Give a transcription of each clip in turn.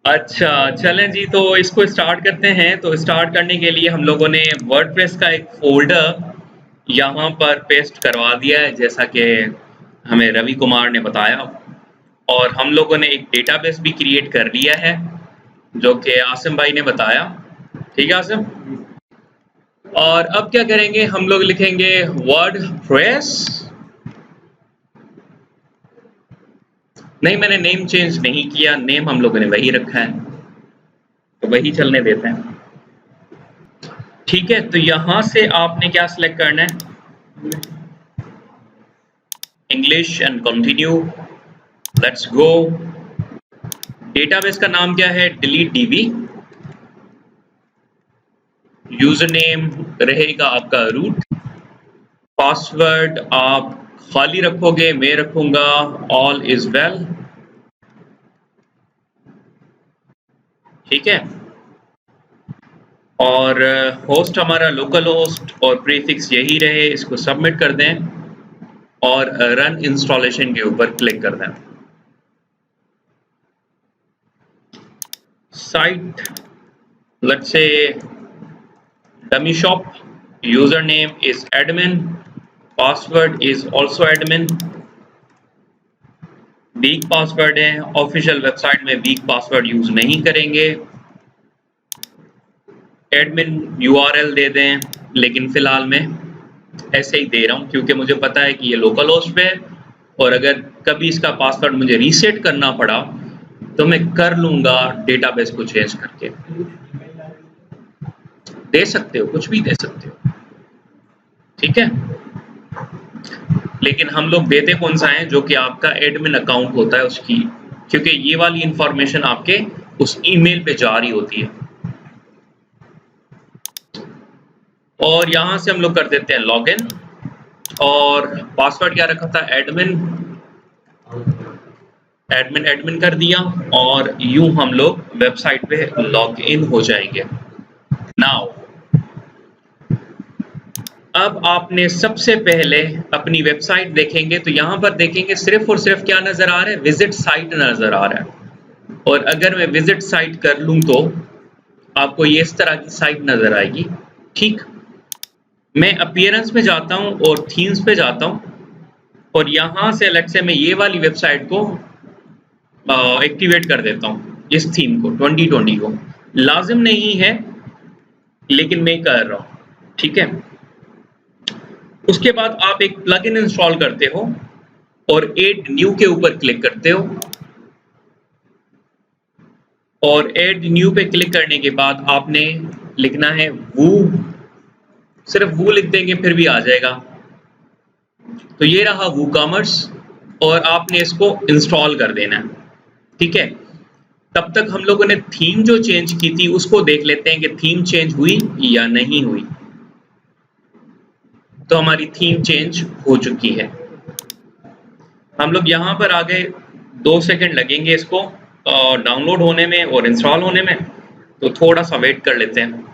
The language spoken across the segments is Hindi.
अच्छा, चलें जी, तो इसको स्टार्ट करते हैं। तो स्टार्ट करने के लिए हम लोगों ने वर्डप्रेस का एक फ़ोल्डर यहाँ पर पेस्ट करवा दिया है, जैसा कि हमें रवि कुमार ने बताया। और हम लोगों ने एक डेटाबेस भी क्रिएट कर लिया है, जो कि आसिम भाई ने बताया। ठीक है आसिम? और अब क्या करेंगे, हम लोग लिखेंगे वर्डप्रेस। नहीं, मैंने नेम चेंज नहीं किया, नेम हम लोगों ने वही रखा है, तो वही चलने देते हैं। ठीक है, तो यहाँ से आपने क्या सिलेक्ट करना है? English and continue. Let's go. Database का नाम क्या है? Delete dB. यूजर नेम रहेगा आपका रूट। पासवर्ड आप खाली रखोगे, मैं रखूंगा ऑल इज वेल। ठीक है, और होस्ट हमारा लोकल होस्ट और प्रीफिक्स यही रहे। इसको सबमिट कर दें और रन इंस्टॉलेशन के ऊपर क्लिक कर दें। Site, let's say dummy shop, username is admin, password is also admin, week password है। ऑफिशियल वेबसाइट में वीक पासवर्ड यूज नहीं करेंगे। एडमिन यूआरएल दे दें, लेकिन फिलहाल मैं ऐसे ही दे रहा हूं क्योंकि मुझे पता है कि ये लोकल होस्ट पे है, और अगर कभी इसका पासवर्ड मुझे रीसेट करना पड़ा तो मैं कर लूंगा डेटाबेस को चेंज करके। दे सकते हो, कुछ भी दे सकते हो। ठीक है, लेकिन हम लोग देते कौन सा है? जो कि आपका एडमिन अकाउंट होता है उसकी, क्योंकि ये वाली इंफॉर्मेशन आपके उस ईमेल पे जा रही होती है। और यहां से हम लोग कर देते हैं लॉगिन, और पासवर्ड क्या रखा था? एडमिन। एडमिन एडमिन कर दिया, और यूं हम लोग वेबसाइट पे लॉग इन हो जाएंगे। नाउ अब आपने सबसे पहले अपनी वेबसाइट देखेंगे, तो यहां पर देखेंगे सिर्फ और सिर्फ क्या नजर आ रहा है? विजिट साइट नजर आ रहा है। और अगर मैं विजिट साइट कर लूं तो आपको ये इस तरह की साइट नजर आएगी। ठीक, मैं अपीयरेंस में जाता हूं और थीम्स पे जाता हूं, और यहां से लेट्स से मैं ये वाली वेबसाइट को एक्टिवेट कर देता हूं, इस थीम को 2020 को। लाजिम नहीं है, लेकिन मैं कर रहा हूं। ठीक है, उसके बाद आप एक प्लगइन इंस्टॉल करते हो और ऐड न्यू के ऊपर क्लिक करते हो, और ऐड न्यू पे क्लिक करने के बाद आपने लिखना है वू। सिर्फ वू लिख देंगे फिर भी आ जाएगा। तो ये रहा वू कॉमर्स, और आपने इसको इंस्टॉल कर देना है। ठीक है, तब तक हम लोगों ने थीम जो चेंज की थी उसको देख लेते हैं कि थीम चेंज हुई या नहीं हुई। तो हमारी थीम चेंज हो चुकी है। हम लोग यहाँ पर आ गए, 2 सेकंड लगेंगे इसको डाउनलोड होने में और इंस्टॉल होने में, तो थोड़ा सा वेट कर लेते हैं।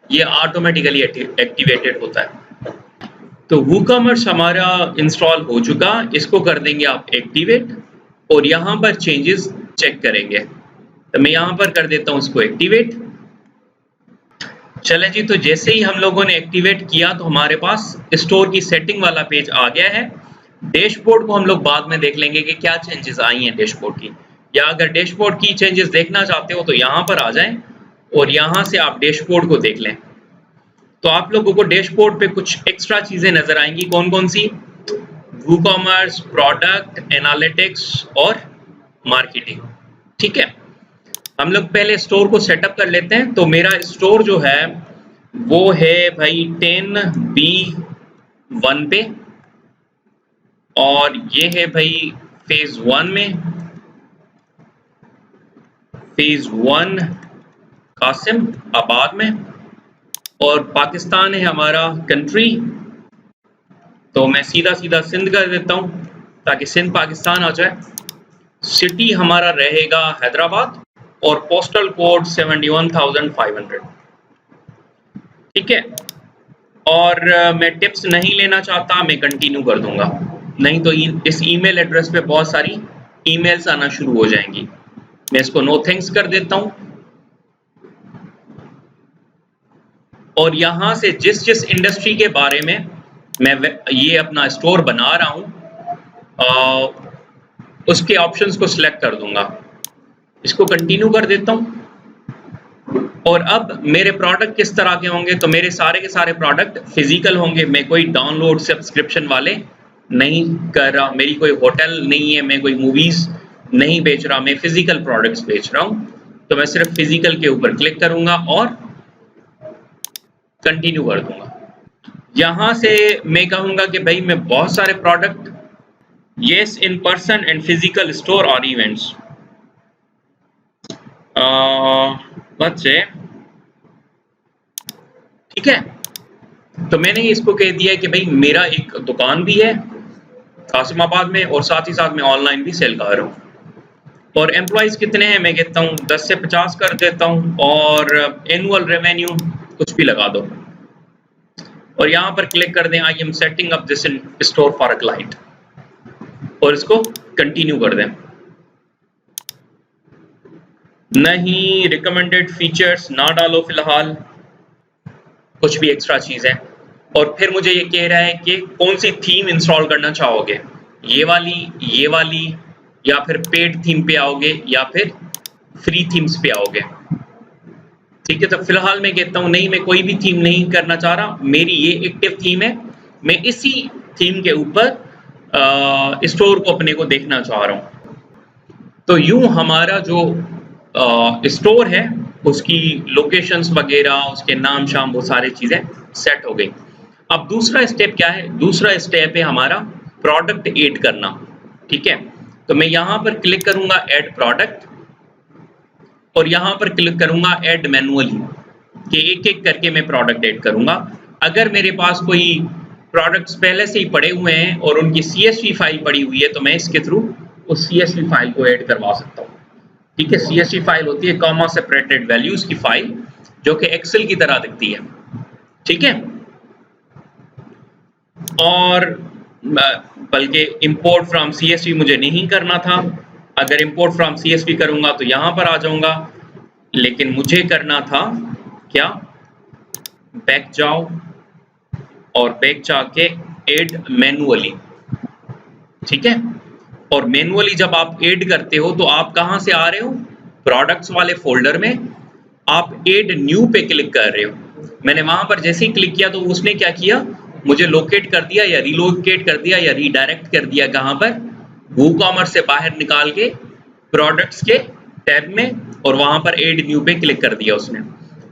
ये ऑटोमेटिकली एक्टिवेटेड होता है। तो वूकॉमर्स हमारा इंस्टॉल हो चुका, इसको कर देंगे आप एक्टिवेट, और यहाँ पर चेंजेस चेक करेंगे। तो मैं यहाँ पर कर देता हूँ इसको एक्टिवेट। चले जी, तो जैसे ही हम लोगों ने एक्टिवेट किया तो हमारे पास स्टोर की सेटिंग वाला पेज आ गया है। डैशबोर्ड को हम लोग बाद में देख लेंगे कि क्या चेंजेस आई हैं डैशबोर्ड की, या अगर डैशबोर्ड की चेंजेस देखना चाहते हो तो यहाँ पर आ जाएं और यहाँ से आप डैशबोर्ड को देख लें। तो आप लोगों को डैशबोर्ड पे कुछ एक्स्ट्रा चीजें नजर आएंगी। कौन कौन सी? वूकॉमर्स, प्रोडक्ट, एनालिटिक्स और मार्केटिंग। ठीक है, हम लोग पहले स्टोर को सेटअप कर लेते हैं। तो मेरा स्टोर जो है वो है भाई 10B1 पे, और ये है भाई फेज 1 में, फेज 1 कासिम आबाद में, और पाकिस्तान है हमारा कंट्री। तो मैं सीधा सीधा सिंध कर देता हूं ताकि सिंध पाकिस्तान आ जाए। सिटी हमारा रहेगा हैदराबाद, और पोस्टल कोड 71,500। ठीक है, और मैं टिप्स नहीं लेना चाहता, मैं कंटिन्यू कर दूंगा, नहीं तो इस ईमेल एड्रेस पे बहुत सारी ईमेल्स आना शुरू हो जाएंगी। मैं इसको नो थैंक्स कर देता हूं और यहां से जिस जिस इंडस्ट्री के बारे में मैं ये अपना स्टोर बना रहा हूं उसके ऑप्शंस को सिलेक्ट कर दूंगा। इसको कंटिन्यू कर देता हूं और अब मेरे प्रोडक्ट किस तरह के होंगे, तो मेरे सारे के सारे प्रोडक्ट फिजिकल होंगे। मैं कोई डाउनलोड सब्सक्रिप्शन वाले नहीं कर रहा, मेरी कोई होटल नहीं है, मैं कोई मूवीज नहीं बेच रहा, मैं फिजिकल प्रोडक्ट्स बेच रहा हूं। तो मैं सिर्फ फिजिकल के ऊपर क्लिक करूंगा और कंटिन्यू कर दूंगा। यहां से मैं कहूंगा कि भाई मैं बहुत सारे product, yes in person and physical store और इवेंट्स, बच्चे ठीक है। तो मैंने इसको कह दिया कि भाई मेरा एक दुकान भी है कासिमाबाद में और साथ ही साथ मैं ऑनलाइन भी सेल कर रहा हूँ। और एम्प्लॉइज कितने हैं, मैं कहता हूँ 10 से 50 कर देता हूँ और एनुअल रेवेन्यू कुछ भी लगा दो और यहाँ पर क्लिक कर दें I am setting up this in store for a client और इसको कंटिन्यू कर दें। नहीं, रिकमेंडेड फीचर्स ना डालो फिलहाल, कुछ भी एक्स्ट्रा चीज है। और फिर मुझे ये कह रहा है कि कौन सी थीम इंस्टॉल करना चाहोगे, ये वाली या फिर पेड थीम पे आओगे या फिर फ्री थीम्स पे आओगे। ठीक है, तो फिलहाल मैं कहता हूँ नहीं, मैं कोई भी थीम नहीं करना चाह रहा, मेरी ये एक्टिव थीम है, मैं इसी थीम के ऊपर स्टोर को अपने को देखना चाह रहा हूँ। तो यूं हमारा जो स्टोर है उसकी लोकेशंस वगैरह, उसके नाम शाम, वो सारी चीजें सेट हो गई। अब दूसरा स्टेप क्या है, दूसरा स्टेप है हमारा प्रोडक्ट ऐड करना। ठीक है, तो मैं यहां पर क्लिक करूंगा ऐड प्रोडक्ट और यहां पर क्लिक करूंगा ऐड मैनुअली कि एक एक करके मैं प्रोडक्ट ऐड करूंगा। अगर मेरे पास कोई प्रोडक्ट्स पहले से ही पड़े हुए हैं और उनकी CSV फाइल पड़ी हुई है तो मैं इसके थ्रू उस CSV फाइल को ऐड करवा सकता हूँ। ठीक है, CSV फाइल होती है कॉमा सेपरेटेड वैल्यूज की फाइल, जो कि एक्सेल की तरह दिखती है। ठीक है, और बल्कि इंपोर्ट फ्रॉम CSV मुझे नहीं करना था, अगर इंपोर्ट फ्रॉम CSV करूंगा तो यहां पर आ जाऊंगा, लेकिन मुझे करना था क्या, बैक जाओ और बैक जाके ऐड मैनुअली। ठीक है, और मैनुअली जब आप ऐड करते हो तो आप कहां से आ रहे हो, प्रोडक्ट्स वाले फोल्डर में आप ऐड न्यू पे क्लिक कर रहे हो। मैंने वहां पर जैसे ही क्लिक किया तो उसने क्या किया, मुझे लोकेट कर दिया या रिलोकेट कर दिया या रीडायरेक्ट कर दिया कहां पर, वूकॉमर्स से बाहर निकाल के प्रोडक्ट्स के टैब में, और वहां पर ऐड न्यू पे क्लिक कर दिया उसने।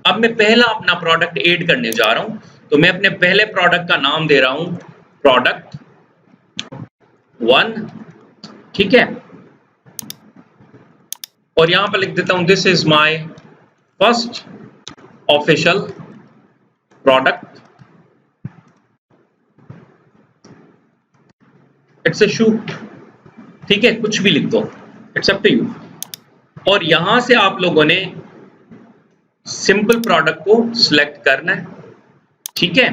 अब मैं पहला अपना प्रोडक्ट ऐड करने जा रहा हूं, तो मैं अपने पहले प्रोडक्ट का नाम दे रहा हूं प्रोडक्ट 1। ठीक है, और यहां पर लिख देता हूं this is my first official product, it's a shoe. ठीक है, कुछ भी लिख दो, इट्स अप टू यू। और यहां से आप लोगों ने सिंपल प्रोडक्ट को सिलेक्ट करना है। ठीक है,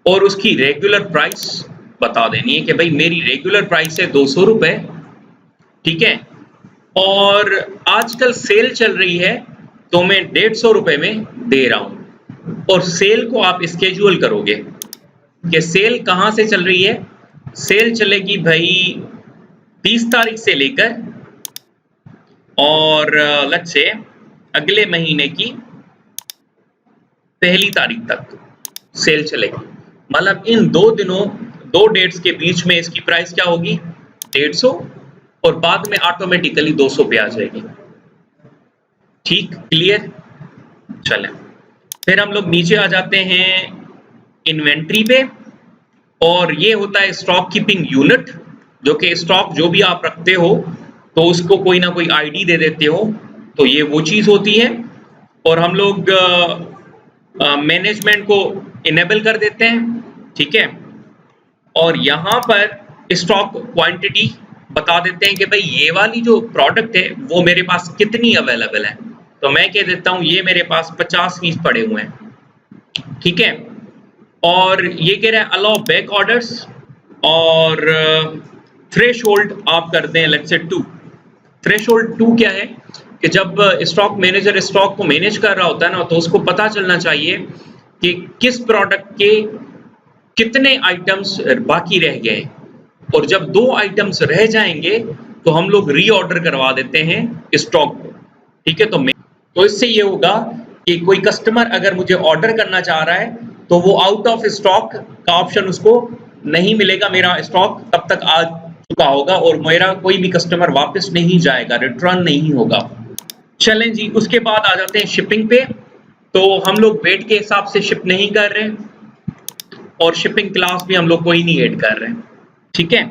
और उसकी रेगुलर प्राइस बता देनी है कि भाई मेरी रेगुलर प्राइस है 200 रुपए। ठीक है, और आजकल सेल चल रही है तो मैं 150 रुपए में दे रहा हूं। और सेल को आप स्केड्यूल करोगे कि सेल कहां से चल रही है, सेल चलेगी भाई 30 तारीख से लेकर और लेट्स से अगले महीने की 1 तारीख तक सेल चलेगी। मतलब इन 2 दिनों, 2 डेट्स के बीच में इसकी प्राइस क्या होगी, 150, और बाद में ऑटोमेटिकली 200 पे आ जाएगी। ठीक, क्लियर। चलें, फिर हम लोग नीचे आ जाते हैं इन्वेंट्री पे, और ये होता है स्टॉक कीपिंग यूनिट, जो कि स्टॉक जो भी आप रखते हो तो उसको कोई ना कोई आईडी दे देते हो, तो ये वो चीज होती है। और हम लोग मैनेजमेंट को इनेबल कर देते हैं। ठीक है, और यहां पर स्टॉक क्वांटिटी बता देते हैं कि भाई ये वाली जो प्रोडक्ट है वो मेरे पास कितनी अवेलेबल है, तो मैं कह देता हूं ये मेरे पास 50 पीस पड़े हुए हैं। ठीक है, और ये कह रहा है अलाउ बैक ऑर्डर्स, और थ्रेशोल्ड आप कर दें लेट्स से 2। थ्रेशोल्ड 2 क्या है कि जब स्टॉक मैनेजर स्टॉक को मैनेज कर रहा होता है ना, तो उसको पता चलना चाहिए कि किस प्रोडक्ट के कितने आइटम्स बाकी रह गए, और जब 2 आइटम्स रह जाएंगे तो हम लोग रीऑर्डर करवा देते हैं स्टॉक को। ठीक है, तो इससे ये होगा कि कोई कस्टमर अगर मुझे ऑर्डर करना चाह रहा है तो वो आउट ऑफ स्टॉक का ऑप्शन उसको नहीं मिलेगा, मेरा स्टॉक तब तक आ चुका होगा और मेरा कोई भी कस्टमर वापस नहीं जाएगा, रिटर्न नहीं होगा। चलें जी, उसके बाद आ जाते हैं शिपिंग पे। तो हम लोग वेट के हिसाब से शिप नहीं कर रहे और शिपिंग क्लास भी हम लोग कोई नहीं ऐड कर रहे हैं। ठीक है,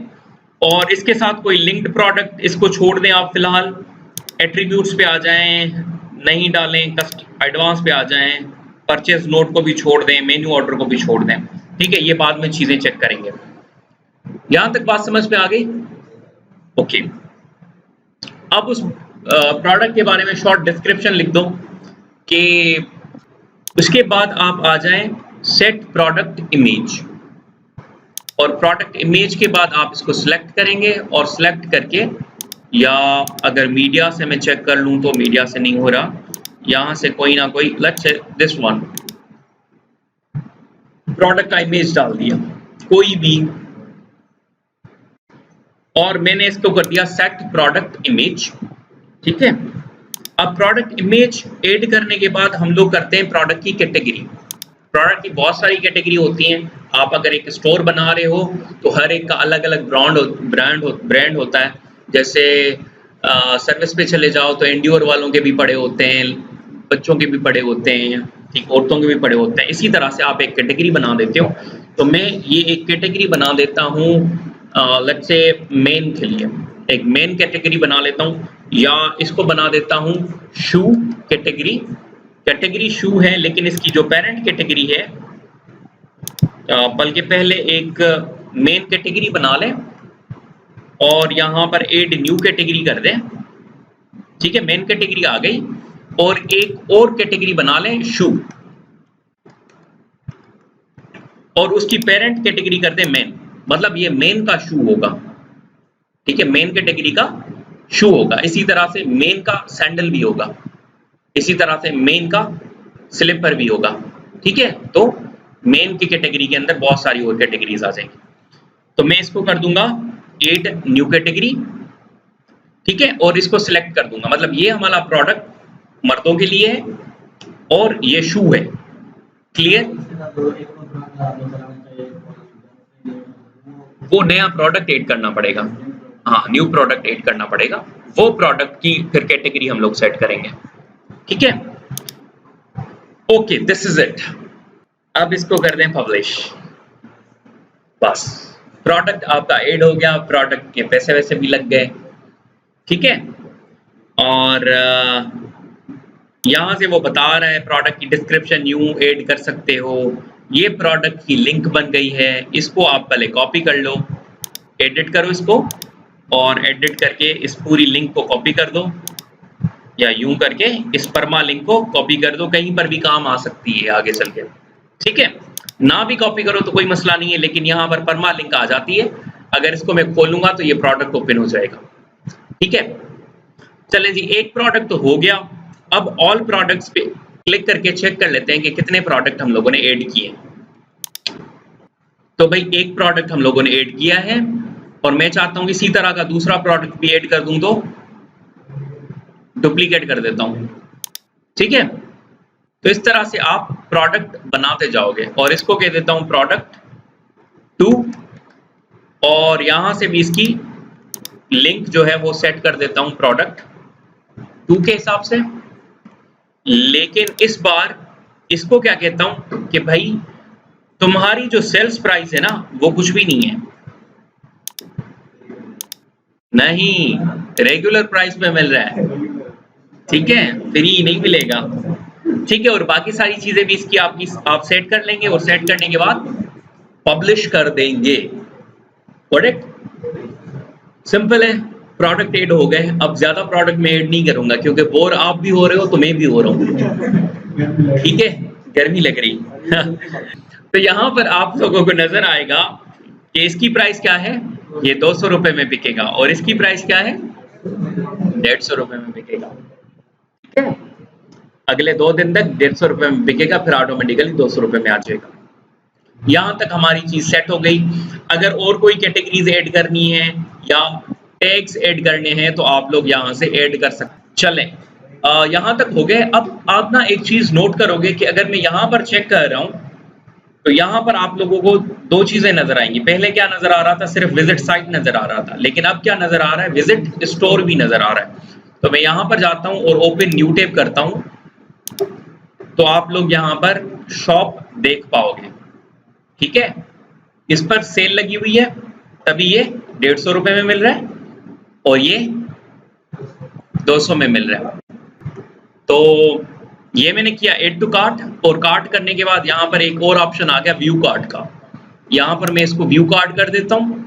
और इसके साथ कोई लिंक्ड प्रोडक्ट इसको छोड़ दें आप फिलहाल। एट्रीब्यूट्स पे आ जाएं, नहीं डालें, एडवांस पे आ जाएं, परचेज नोट को भी छोड़ दें, मेन्यू ऑर्डर को भी छोड़ दें। ठीक है, ये बाद में चीजें चेक करेंगे। यहां तक बात समझ में आ गई? ओके, अब उस प्रोडक्ट के बारे में शॉर्ट डिस्क्रिप्शन लिख दो कि उसके बाद आप आ जाएं सेट प्रोडक्ट इमेज, और प्रोडक्ट इमेज के बाद आप इसको सिलेक्ट करेंगे और सिलेक्ट करके, या अगर मीडिया से मैं चेक कर लूं तो मीडिया से नहीं हो रहा, यहां से कोई ना कोई, let's say this one, product का इमेज डाल दिया कोई भी, और मैंने इसको कर दिया सेट प्रोडक्ट इमेज। ठीक है, अब प्रोडक्ट इमेज ऐड करने के बाद हम लोग करते हैं प्रोडक्ट की कैटेगरी। प्रोडक्ट की बहुत सारी कैटेगरी होती हैं। आप अगर एक स्टोर बना रहे हो तो हर एक का अलग अलग ब्रांड होता है। जैसे सर्विस पे चले जाओ तो एंड्योर वालों के भी पड़े होते हैं, बच्चों के भी पड़े होते हैं, ठीक, औरतों के भी पड़े होते हैं। इसी तरह से आप एक कैटेगरी बना देते हो। तो मैं ये एक कैटेगरी बना देता हूँ, लेट्स से मेन के लिए एक मेन कैटेगरी बना लेता हूँ, या इसको बना देता हूँ शू कैटेगरी। कैटेगरी शू है, लेकिन इसकी जो पेरेंट कैटेगरी है, बल्कि पहले एक मेन कैटेगरी बना लें और यहाँ पर ऐड न्यू कैटेगरी कर दें। ठीक है, मेन कैटेगरी आ गई, और एक और कैटेगरी बना लें शू, और उसकी पेरेंट कैटेगरी कर दें मेन, मतलब ये मेन का शू होगा। ठीक है, मेन कैटेगरी का शू होगा। इसी तरह से मेन का सैंडल भी होगा, इसी तरह से मेन का स्लीपर भी होगा। ठीक है, तो मेन की कैटेगरी के अंदर बहुत सारी और कैटेगरीज आ जाएंगी। तो मैं इसको कर दूंगा ऐड न्यू कैटेगरी। ठीक है, और इसको सिलेक्ट कर दूंगा, मतलब ये हमारा प्रोडक्ट मर्दों के लिए है और ये शू है। क्लियर? वो नया प्रोडक्ट ऐड करना पड़ेगा, हाँ, न्यू प्रोडक्ट ऐड करना पड़ेगा। वो प्रोडक्ट की फिर कैटेगरी हम लोग सेट करेंगे। ठीक है, ओके, दिस इज इट। अब इसको कर दें पब्लिश। बस प्रोडक्ट आपका ऐड हो गया, प्रोडक्ट के पैसे वैसे भी लग गए। ठीक है, और यहां से वो बता रहा है प्रोडक्ट की डिस्क्रिप्शन यूं ऐड कर सकते हो। ये प्रोडक्ट की लिंक बन गई है, इसको आप पहले कॉपी कर लो, एडिट करो इसको, और एडिट करके इस पूरी लिंक को कॉपी कर दो, या यूं करके इस परमा लिंक को कॉपी कर दो, कहीं पर भी काम आ सकती है आगे चल के। ठीक है, ना भी कॉपी करो तो कोई मसला नहीं है, लेकिन यहाँ पर परमा लिंक आ जाती है। अगर इसको मैं खोलूंगा तो ये प्रोडक्ट ओपन हो जाएगा। ठीक है, चलें जी, एक प्रोडक्ट तो हो गया। अब ऑल प्रोडक्ट्स पे क्लिक करके चेक कर लेते हैं कि कितने प्रोडक्ट हम लोगों ने ऐड किए। तो भाई एक प्रोडक्ट हम लोगों ने ऐड किया है, और मैं चाहता हूं इसी तरह का दूसरा प्रोडक्ट भी ऐड कर दूं, तो डुप्लीकेट कर देता हूं। ठीक है, तो इस तरह से आप प्रोडक्ट बनाते जाओगे, और इसको कह देता हूं प्रोडक्ट 2, और यहां से भी इसकी लिंक जो है वो सेट कर देता हूं प्रोडक्ट 2 के हिसाब से। लेकिन इस बार इसको क्या कहता हूं कि भाई तुम्हारी जो सेल्स प्राइस है ना, वो कुछ भी नहीं है, नहीं, रेगुलर प्राइस में मिल रहा है। ठीक है, फ्री नहीं मिलेगा। ठीक है, और बाकी सारी चीजें भी इसकी आप सेट कर लेंगे, और सेट करने के बाद पब्लिश कर देंगे। करेक्ट, सिंपल है, प्रोडक्ट ऐड हो गए। अब ज्यादा प्रोडक्ट में ऐड नहीं करूंगा, क्योंकि बोर आप भी हो रहे हो तो मैं भी हो रहा हूँ। ठीक है, गर्मी लग रही। तो यहाँ पर आप लोगों को नजर आएगा कि इसकी प्राइस क्या है, ये 200 रुपए में बिकेगा, और इसकी प्राइस क्या है 150 रुपए में बिकेगा। ठीक है, अगले 2 दिन तक 150 रुपए में बिकेगा, फिर ऑटोमेटिकली 200 रुपए में आ जाएगा। यहां तक हमारी चीज सेट हो गई। अगर और कोई कैटेगरीज ऐड करनी है या टैग्स ऐड करने हैं तो आप लोग यहां से ऐड कर सकते। चलें, यहां तक हो गए। अब आप ना एक चीज नोट करोगे कि अगर मैं यहां पर चेक कर रहा हूं तो यहां पर आप लोगों को 2 चीजें नजर आएंगी। पहले क्या नजर आ रहा था? सिर्फ विजिट साइट नजर आ रहा था, लेकिन अब क्या नजर आ रहा है? विजिट स्टोर भी नजर आ रहा है। तो मैं यहां पर जाता हूं और ओपन न्यू टैब करता हूं तो आप लोग यहां पर शॉप देख पाओगे। ठीक है, इस पर सेल लगी हुई है, तभी ये 150 रुपए में मिल रहा है और ये 200 में मिल रहा है। तो ये मैंने किया ऐड टू कार्ट, और कार्ट करने के बाद यहाँ पर एक और ऑप्शन आ गया व्यू कार्ट का। यहाँ पर मैं इसको व्यू कार्ट कर देता हूँ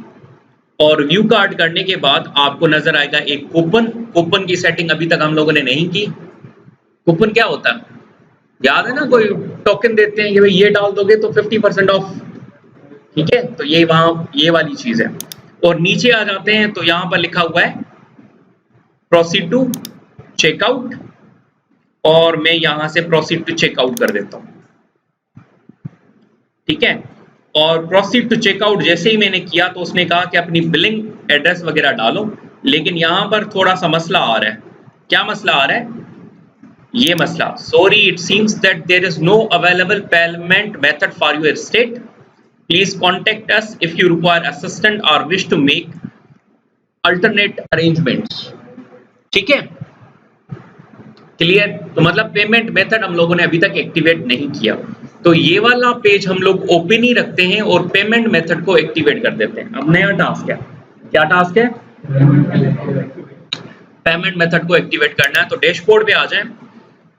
और व्यू कार्ट करने के बाद आपको नजर आएगा एक कूपन। कूपन की सेटिंग अभी तक हम लोगों ने नहीं की। कूपन क्या होता है याद है ना? कोई टोकन देते हैं कि भाई ये डाल दोगे तो 50% ऑफ। ठीक है, तो ये वहां ये वाली चीज है। और नीचे आ जाते हैं तो यहां पर लिखा हुआ है प्रोसीड टू चेकआउट, और मैं यहां से प्रोसीड टू चेकआउट कर देता हूं। ठीक है, और प्रोसीड टू चेकआउट जैसे ही मैंने किया तो उसने कहा कि अपनी बिलिंग एड्रेस वगैरह डालो, लेकिन यहां पर थोड़ा सा मसला आ रहा है। क्या मसला आ रहा है? ये मसला, sorry it seems that there is no available payment method for your state, please contact us if you require assistant और wish to make alternate arrangements. ठीक है, क्लियर? तो मतलब पेमेंट मेथड हम लोगों ने अभी तक एक्टिवेट नहीं किया, तो ये वाला पेज हम लोग ओपन ही रखते हैं और पेमेंट मेथड को एक्टिवेट कर देते हैं। अब नया टास्क है, क्या टास्क है? पेमेंट मेथड को एक्टिवेट करना है। तो डैशबोर्ड पे आ जाएं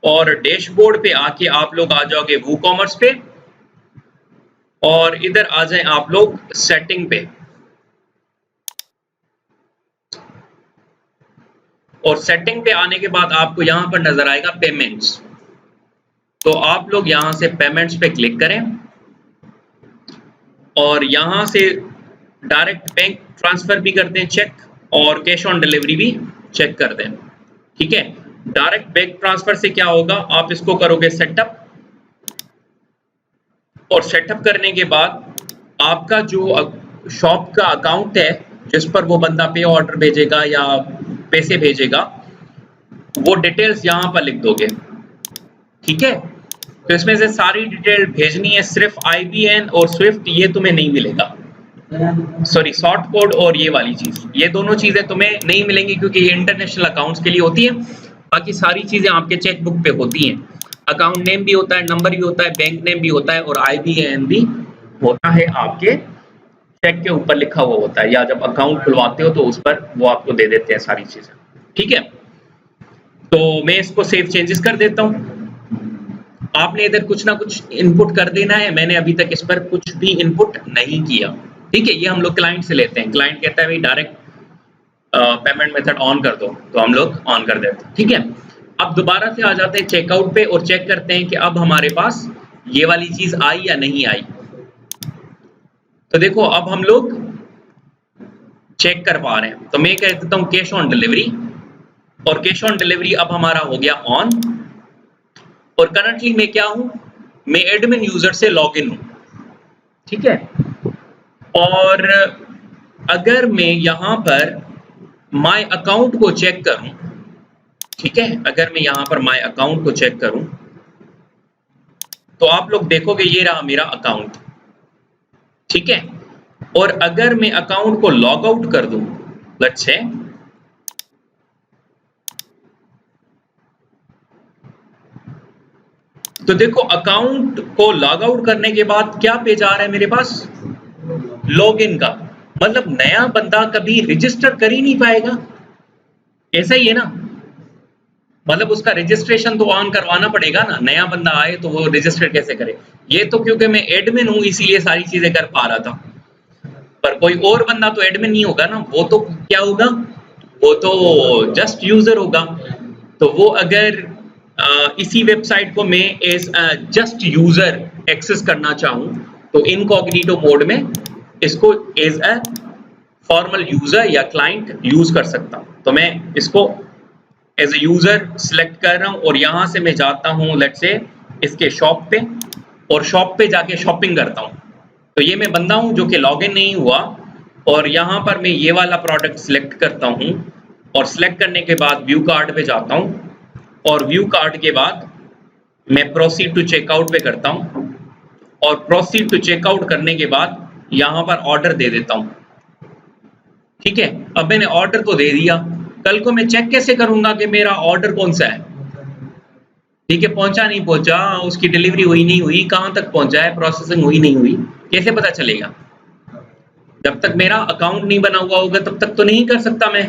और डैशबोर्ड पे आके आप लोग आ जाओगे वूकॉमर्स पे, और इधर आ जाएं आप लोग सेटिंग पे, और सेटिंग पे आने के बाद आपको यहां पर नजर आएगा पेमेंट्स। तो आप लोग यहां से पेमेंट्स पे क्लिक करें और यहां से डायरेक्ट बैंक ट्रांसफर भी कर दें चेक, और कैश ऑन डिलीवरी भी चेक कर दें। ठीक है, डायरेक्ट बैंक ट्रांसफर से क्या होगा, आप इसको करोगे सेटअप, और सेटअप करने के बाद आपका जो शॉप का अकाउंट है जिस पर वो बंदा पे ऑर्डर भेजेगा या पैसे भेजेगा, वो डिटेल्स यहां पर लिख दोगे। ठीक है, तो इसमें से सारी डिटेल भेजनी है, सिर्फ IBAN और स्विफ्ट ये तुम्हें नहीं मिलेगा, सॉरी शॉर्ट कोड और ये वाली चीज, ये दोनों चीजें तुम्हें नहीं मिलेंगी क्योंकि ये इंटरनेशनल अकाउंट्स के लिए होती है। बाकी सारी चीजें आपके चेकबुक पे होती हैं। अकाउंट नेम भी होता है, नंबर भी होता है, बैंक नेम भी होता है, और IBAN भी होता है, आपके चेक के ऊपर लिखा हुआ होता है, या जब अकाउंट खुलवाते हो तो उस पर वो आपको दे देते हैं सारी चीजें। ठीक है, तो मैं इसको सेव चेंजेस कर देता हूं। आपने इधर कुछ ना कुछ इनपुट कर देना है, मैंने अभी तक इस पर कुछ भी इनपुट नहीं किया। ठीक है, ये हम लोग क्लाइंट से लेते हैं। क्लाइंट कहता है भाई डायरेक्ट पेमेंट मेथड ऑन कर दो, तो हम लोग ऑन कर देते हैं। ठीक है, अब दोबारा से आ जाते हैं चेकआउट पे और चेक करते हैं कि अब हमारे पास ये वाली चीज आई या नहीं आई। तो देखो अब हम लोग चेक कर पा रहे हैं, तो मैं कह देता हूं कैश ऑन डिलीवरी, और कैश ऑन डिलीवरी अब हमारा हो गया ऑन। और करंटली मैं क्या हूं, मैं एडमिन यूजर से लॉगिन हूं। ठीक है, और अगर मैं यहां पर माय अकाउंट को चेक करूं, ठीक है, अगर मैं यहां पर माय अकाउंट को चेक करूं तो आप लोग देखोगे ये रहा मेरा अकाउंट। ठीक है, और अगर मैं अकाउंट को लॉग आउट कर दूं, लेट्स से, तो देखो अकाउंट को लॉग आउट करने के बाद क्या पेज आ रहा है मेरे पास, लॉगिन का। मतलब नया बंदा कभी रजिस्टर कर ही नहीं पाएगा, ऐसा ही है ना? मतलब उसका रजिस्ट्रेशन तो ऑन करवाना पड़ेगा ना, नया बंदा आए तो वो रजिस्टर कैसे करे। ये तो क्योंकि मैं एडमिन हूं इसीलिए सारी चीजें कर पा रहा था, पर कोई और बंदा तो एडमिन नहीं होगा ना, वो तो क्या होगा, वो तो जस्ट यूजर होगा। तो वो अगर इसी वेबसाइट को मैं एज जस्ट यूजर एक्सेस करना चाहूं तो इनकॉग्निटो मोड में इसको एज अ फॉर्मल यूजर या क्लाइंट यूज कर सकता हूं। तो मैं इसको एज ए यूजर सिलेक्ट कर रहा हूं और यहां से मैं जाता हूं लेट्स से इसके शॉप पे और शॉप पे जाके शॉपिंग करता हूं। तो ये मैं बंदा हूं जो कि लॉगिन नहीं हुआ और यहां पर मैं ये वाला प्रोडक्ट सिलेक्ट करता हूं और सिलेक्ट करने के बाद व्यू कार्ट पे जाता हूं और व्यू कार्ट के बाद मैं प्रोसीड टू चेकआउट पे करता हूं और प्रोसीड टू चेकआउट करने के बाद यहां पर ऑर्डर दे देता हूं। ठीक है, अब मैंने ऑर्डर तो दे दिया, कल को मैं चेक कैसे करूंगा कि मेरा ऑर्डर कौन सा है? ठीक है, पहुंचा नहीं पहुंचा, उसकी डिलीवरी हुई नहीं हुई, कहां तक पहुंचा है, प्रोसेसिंग हुई नहीं हुई, कैसे पता चलेगा? जब तक मेरा अकाउंट नहीं बना हुआ होगा तब तक तो नहीं कर सकता मैं।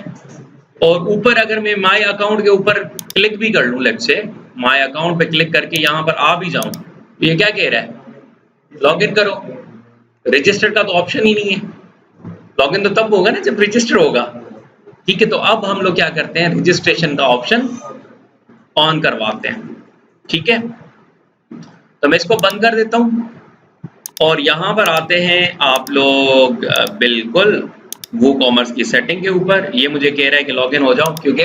और ऊपर अगर मैं माय अकाउंट के ऊपर क्लिक भी कर लूं, लेट्स से माय अकाउंट पे क्लिक करके यहां पर आ भी जाऊं, तो ये क्या कह रहा है? लॉगिन करो। रजिस्टर का तो ऑप्शन ही नहीं है। लॉगिन तो तब होगा ना जब रजिस्टर होगा। ठीक है, तो अब हम लोग क्या करते हैं, रजिस्ट्रेशन का ऑप्शन ऑन करवाते हैं। ठीक है, तो मैं इसको बंद कर देता हूं और यहां पर आते हैं आप लोग बिल्कुल वूकॉमर्स की सेटिंग के ऊपर। ये मुझे कह रहा है कि लॉगिन हो जाओ, क्योंकि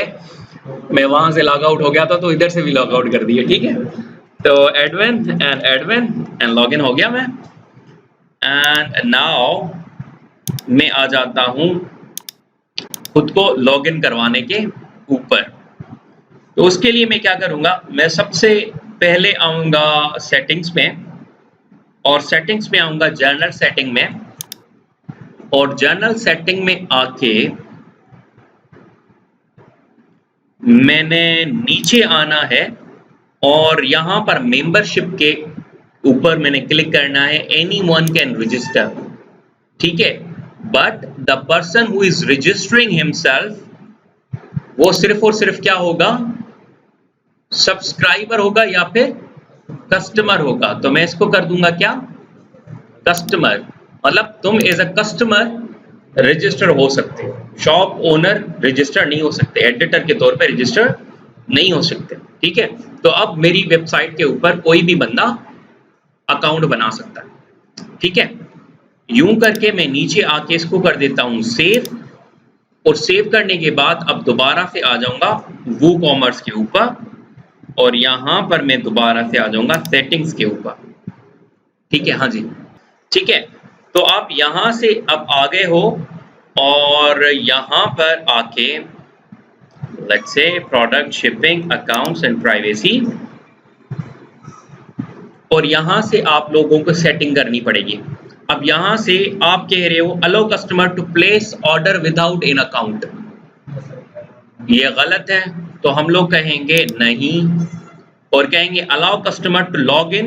मैं वहां से लॉग आउट हो गया था तो इधर से भी लॉग आउट कर दिया। ठीक है, तो एडमिन एंड लॉगिन हो गया मैं। एंड नाउ मैं आ जाता हूं खुद को लॉगिन करवाने के ऊपर। तो उसके लिए मैं क्या करूंगा, मैं सबसे पहले आऊंगा सेटिंग्स में और सेटिंग्स में आऊंगा जनरल सेटिंग में और जनरल सेटिंग में आके मैंने नीचे आना है और यहां पर मेंबरशिप के ऊपर मैंने क्लिक करना है, एनीवन कैन रजिस्टर। ठीक है, but the person who is registering himself वो सिर्फ और सिर्फ क्या होगा, सब्सक्राइबर होगा या फिर कस्टमर होगा। तो मैं इसको कर दूंगा क्या, कस्टमर। मतलब तुम एज अ कस्टमर रजिस्टर हो सकते हो, शॉप ओनर रजिस्टर नहीं हो सकते, एडिटर के तौर पे रजिस्टर नहीं हो सकते। ठीक है, तो अब मेरी वेबसाइट के ऊपर कोई भी बंदा अकाउंट बना सकता है। ठीक है, यूं करके मैं नीचे आके इसको कर देता हूं सेव और सेव करने के बाद अब दोबारा से आ जाऊंगा वूकॉमर्स के ऊपर और यहां पर मैं दोबारा से आ जाऊंगा सेटिंग्स के ऊपर। ठीक है, हाँ जी, ठीक है। तो आप यहां से अब आ गए हो और यहां पर आके let's say product shipping accounts and privacy और यहां से आप लोगों को सेटिंग करनी पड़ेगी। अब यहां से आप कह रहे हो allow customer to place order without in account, ये गलत है, तो हम लोग कहेंगे नहीं और कहेंगे allow customer to log in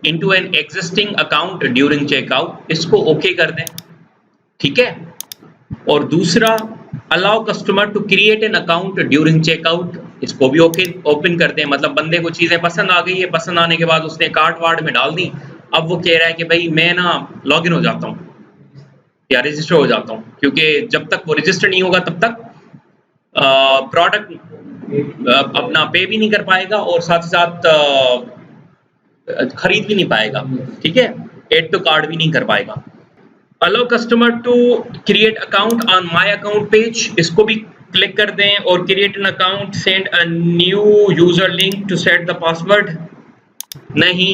into an existing account during checkout, इसको ओके कर दें। ठीक है, और दूसरा allow customer to create an account during checkout, इसको भी ओपन कर दें। मतलब बंदे को चीजें पसंद आ गई है, पसंद आने के बाद उसने कार्ट वार्ड में डाल दी, अब वो कह रहा है कि भाई मैं ना लॉगिन हो जाता हूँ या रजिस्टर हो जाता हूँ, क्योंकि जब तक वो रजिस्टर नहीं होगा तब तक प्रोडक्ट अपना पे भी नहीं कर पाएगा और साथ ही साथ खरीद भी नहीं पाएगा। ठीक है, एड टू कार्ड भी नहीं कर पाएगा। Allow customer to create account on my account page, इसको भी क्लिक कर दें और create an account, send a new user link to set the password, नहीं,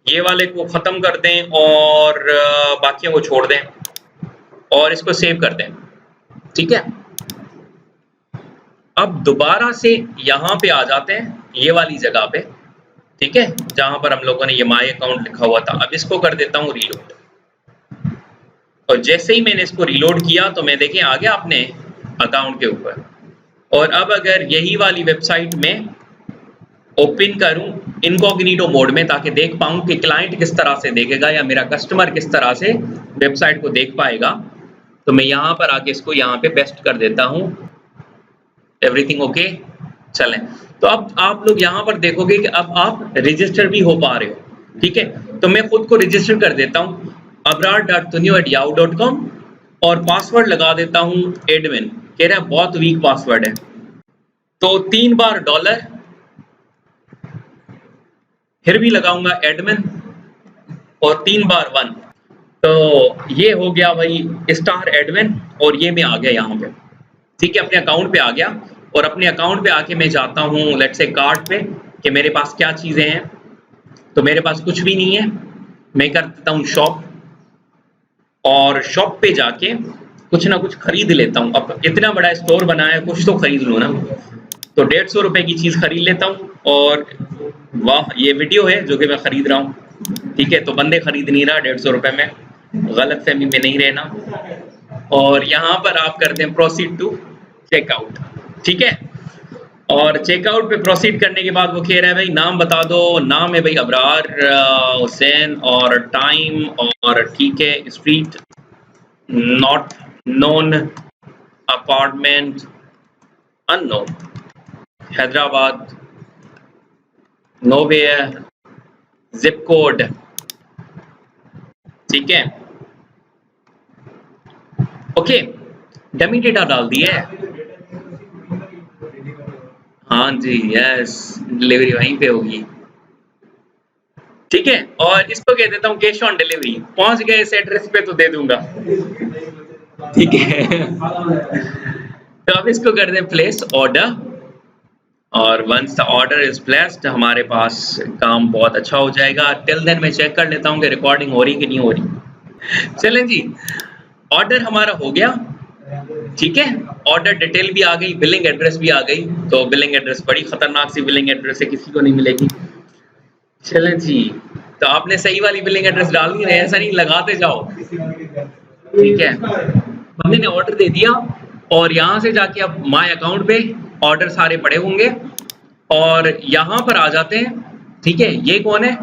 ये वाले को खत्म कर दें और बाकियों को छोड़ दें और इसको सेव कर दें। ठीक है, अब दोबारा से यहां पे आ जाते हैं ये वाली जगह पे। ठीक है, जहां पर हम लोगों ने ये माय अकाउंट लिखा हुआ था, अब इसको कर देता हूं रीलोड और जैसे ही मैंने इसको रीलोड किया तो मैं देखें आ गया अपने अकाउंट के ऊपर। और अब अगर यही वाली वेबसाइट में ओपन करूं इनकॉग्निटो मोड में ताकि देख पाऊं कि क्लाइंट किस तरह से देखेगा या मेरा कस्टमर किस तरह से वेबसाइट को देख पाएगा, तो मैं यहां पर आके इसको यहां पे पेस्ट कर देता हूं। एवरीथिंग ओके, चलें। तो अब आप लोग यहां पर देखोगे कि अब आप रजिस्टर भी हो पा रहे हो। ठीक है, तो मैं खुद को रजिस्टर कर देता हूं abrar.tunio@yahoo.com और पासवर्ड लगा देता हूं एडमिन। कह रहा है बहुत वीक पासवर्ड है, तो 3 बार डॉलर, फिर भी लगाऊंगा एडमिन और 3 बार 1, तो ये हो गया भाई स्टार एडमिन और ये मैं आ गया यहाँ पे। ठीक है, अपने अकाउंट पे आ गया और अपने अकाउंट पे आके मैं जाता हूँ लेट्स से कार्ट पे कि मेरे पास क्या चीज़ें हैं, तो मेरे पास कुछ भी नहीं है। मैं कर देता हूँ शॉप और शॉप पे जाके कुछ ना कुछ खरीद लेता हूँ। अब इतना बड़ा स्टोर बनाया है, कुछ तो खरीद लूँ ना। तो 150 रुपए की चीज़ खरीद लेता हूँ और वाह, ये वीडियो है जो कि मैं खरीद रहा हूँ। ठीक है, तो बंदे खरीद नहीं रहा 150 रुपए में, गलतफहमी में नहीं रहना। और यहाँ पर आप करते हैं प्रोसीड टू चेकआउट। ठीक है, और चेकआउट पे प्रोसीड करने के बाद वो कह रहा है भाई नाम बता दो। नाम है भाई अबरार हुसैन और टाइम और ठीक है street not known apartment unknown Hyderabad nowhere zip code. ठीक है, ओके, डमी डेटा डाल दिया है। हाँ जी, यस, डिलीवरी वहीं पे होगी। ठीक है, और इसको कह देता हूँ कैश ऑन डिलीवरी। पहुंच गए इस एड्रेस पे तो दे दूंगा। ठीक है, तो अब इसको कर दे प्लेस ऑर्डर, और once the order is placed हमारे पास काम बहुत अच्छा हो जाएगा। टिल देन मैं चेक कर लेता हूँ कि रिकॉर्डिंग हो रही कि नहीं हो रही। चलें जी, ऑर्डर हमारा हो गया। ठीक है, ऑर्डर डिटेल भी आ गई, बिलिंग एड्रेस भी आ गई। तो बिलिंग एड्रेस बड़ी खतरनाक सी बिलिंग एड्रेस है, किसी को नहीं मिलेगी। चलें जी, तो आपने सही वाली बिलिंग एड्रेस डालनी है, ऐसा नहीं लगाते जाओ। ठीक है, बंदे ने ऑर्डर दे दिया और यहाँ से जाके अब माय अकाउंट पे ऑर्डर सारे पड़े होंगे और यहाँ पर आ जाते हैं। ठीक है, ये कौन है?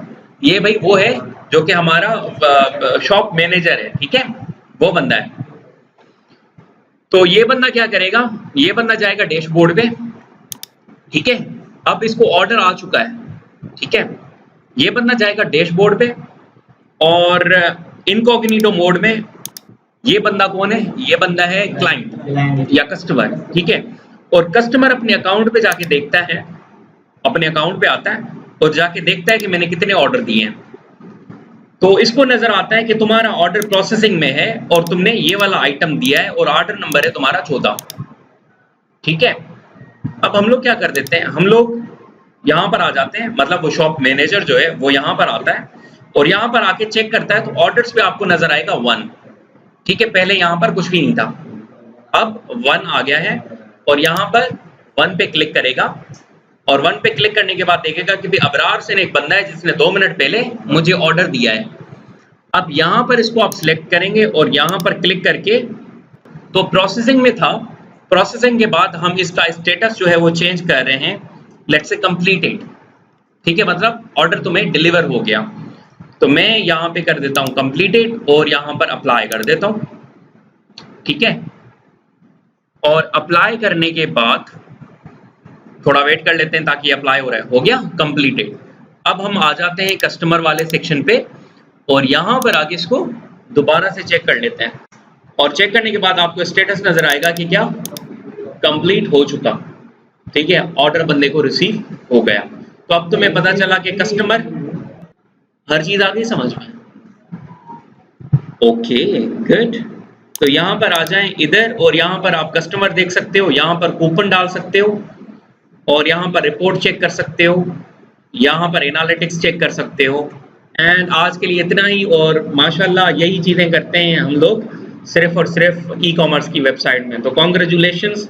ये भाई वो है जो कि हमारा शॉप मैनेजर है। ठीक है, वो बंदा है। तो ये बंदा क्या करेगा, ये बंदा जाएगा डैशबोर्ड पे। ठीक है, अब इसको ऑर्डर आ चुका है। ठीक है, ये बंदा जाएगा डैशबोर्ड पे और इनकॉग्निटो मोड में। ये बंदा कौन है? ये बंदा है क्लाइंट या कस्टमर। ठीक है, और कस्टमर अपने अकाउंट पे जाके देखता है, अपने अकाउंट पे आता है और जाके देखता है कि मैंने कितने ऑर्डर दिए हैं। तो इसको नजर आता है कि तुम्हारा ऑर्डर प्रोसेसिंग में है और तुमने ये वाला आइटम दिया है और ऑर्डर नंबर है तुम्हारा 14। ठीक है, अब हम लोग क्या कर देते हैं, हम लोग यहाँ पर आ जाते हैं, मतलब वो शॉप मैनेजर जो है वो यहाँ पर आता है और यहाँ पर आके चेक करता है। तो ऑर्डर्स पे आपको नजर आएगा 1। ठीक है, पहले यहाँ पर कुछ भी नहीं था, अब 1 आ गया है और यहाँ पर 1 पे क्लिक करेगा और 1 पे क्लिक करने के बाद देखेगा कि भाई अबरार से एक बंदा है जिसने 2 मिनट पहले मुझे ऑर्डर दिया है। अब यहाँ पर इसको आप सिलेक्ट करेंगे और यहाँ पर क्लिक करके, तो प्रोसेसिंग में था, प्रोसेसिंग के बाद हम इसका स्टेटस जो है वो चेंज कर रहे हैं, लेट्स से कंप्लीटेड। ठीक है, मतलब ऑर्डर तुम्हें डिलीवर हो गया। तो मैं यहाँ पे कर देता हूँ कंप्लीटेड और यहाँ पर अप्लाई कर देता हूँ। ठीक है, और अप्लाई करने के बाद थोड़ा वेट कर लेते हैं ताकि अप्लाई हो रहा है। हो गया कंप्लीटेड। अब हम आ जाते हैं कस्टमर वाले सेक्शन पे और यहाँ पर आगे इसको दोबारा से चेक कर लेते हैं और चेक करने के बाद आपको स्टेटस नजर आएगा कि क्या कंप्लीट हो चुका। ठीक है, ऑर्डर बंदे को रिसीव हो गया। तो अब तुम्हें पता चला कि कस्टमर, हर चीज आ गई समझ में? Okay good. तो यहाँ पर आ जाएं इधर और यहाँ पर आप कस्टमर देख सकते हो, यहाँ पर कूपन डाल सकते हो और यहाँ पर रिपोर्ट चेक कर सकते हो, यहाँ पर एनालिटिक्स चेक कर सकते हो। एंड आज के लिए इतना ही, और माशाल्लाह यही चीज़ें करते हैं हम लोग सिर्फ और सिर्फ ई कॉमर्स की वेबसाइट में। तो कॉन्ग्रेचुलेशंस,